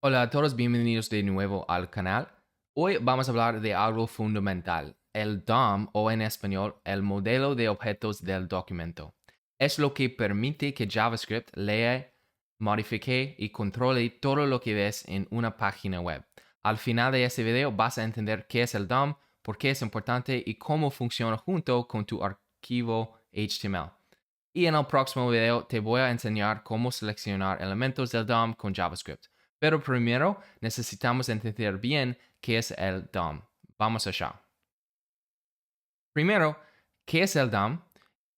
Hola a todos, bienvenidos de nuevo al canal. Hoy vamos a hablar de algo fundamental, el DOM o en español, el modelo de objetos del documento. Es lo que permite que JavaScript lea, modifique y controle todo lo que ves en una página web. Al final de este video vas a entender qué es el DOM, por qué es importante y cómo funciona junto con tu archivo HTML. Y en el próximo video te voy a enseñar cómo seleccionar elementos del DOM con JavaScript. Pero primero necesitamos entender bien qué es el DOM. Vamos allá. Primero, ¿qué es el DOM?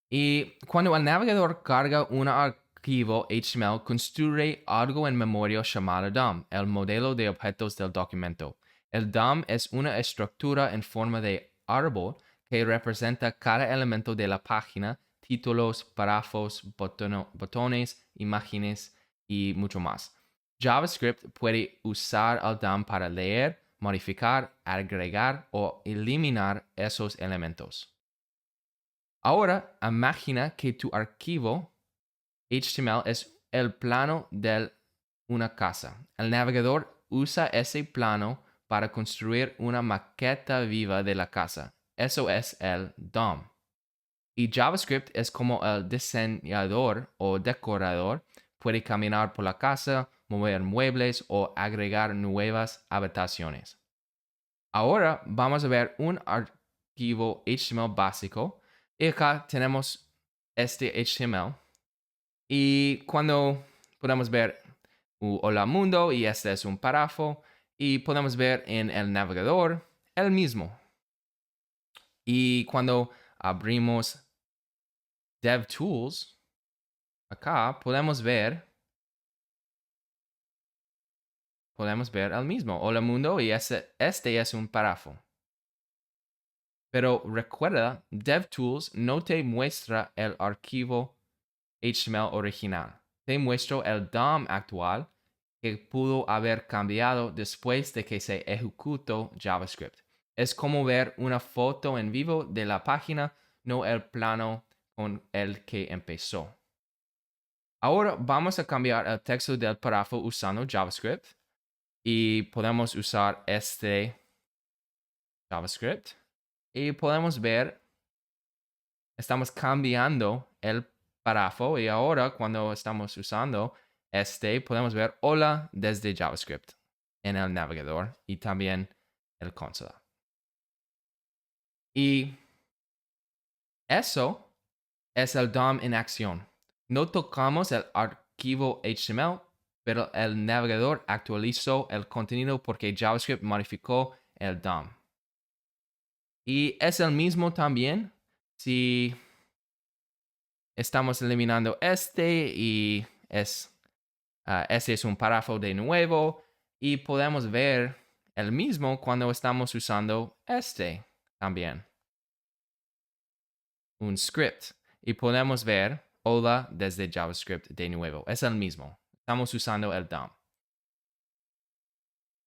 Y cuando el navegador carga un archivo HTML, construye algo en memoria llamado DOM, el modelo de objetos del documento. El DOM es una estructura en forma de árbol que representa cada elemento de la página, títulos, párrafos, botones, imágenes y mucho más. JavaScript puede usar el DOM para leer, modificar, agregar o eliminar esos elementos. Ahora, imagina que tu archivo HTML es el plano de una casa. El navegador usa ese plano para construir una maqueta viva de la casa. Eso es el DOM. Y JavaScript es como el diseñador o decorador. Puede caminar por la casa, mover muebles o agregar nuevas habitaciones. Ahora vamos a ver un archivo HTML básico. Y acá tenemos este HTML. Y cuando podemos ver hola mundo y este es un párrafo. Y podemos ver en el navegador el mismo. Y cuando abrimos DevTools, acá podemos ver el mismo. Hola mundo y este es un párrafo. Pero recuerda, DevTools no te muestra el archivo HTML original. Te muestro el DOM actual que pudo haber cambiado después de que se ejecutó JavaScript. Es como ver una foto en vivo de la página, no el plano con el que empezó. Ahora vamos a cambiar el texto del párrafo usando JavaScript y podemos usar este JavaScript y podemos ver, estamos cambiando el párrafo y ahora cuando estamos usando podemos ver hola desde JavaScript en el navegador y también el console. Y eso es el DOM en acción. No tocamos el archivo HTML, pero el navegador actualizó el contenido porque JavaScript modificó el DOM. Y es el mismo también si estamos eliminando y este es un párrafo de nuevo y podemos ver el mismo cuando estamos usando también. Un script. Y podemos ver hola desde JavaScript de nuevo. Es el mismo. Estamos usando el DOM.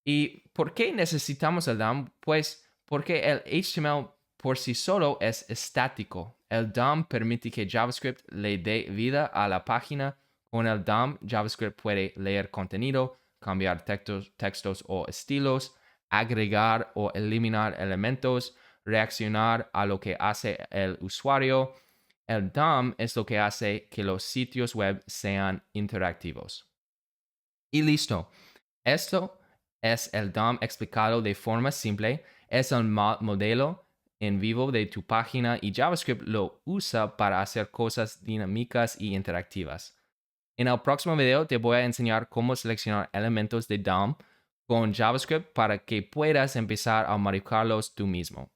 ¿Y por qué necesitamos el DOM? Pues porque el HTML por sí solo es estático. El DOM permite que JavaScript le dé vida a la página. Con el DOM, JavaScript puede leer contenido, cambiar textos o estilos, agregar o eliminar elementos, reaccionar a lo que hace el usuario. El DOM es lo que hace que los sitios web sean interactivos. Y listo. Esto es el DOM explicado de forma simple. Es el modelo en vivo de tu página y JavaScript lo usa para hacer cosas dinámicas y interactivas. En el próximo video te voy a enseñar cómo seleccionar elementos de DOM con JavaScript para que puedas empezar a modificarlos tú mismo.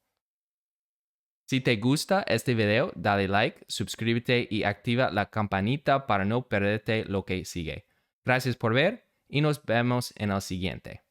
Si te gusta este video, dale like, suscríbete y activa la campanita para no perderte lo que sigue. Gracias por ver y nos vemos en el siguiente.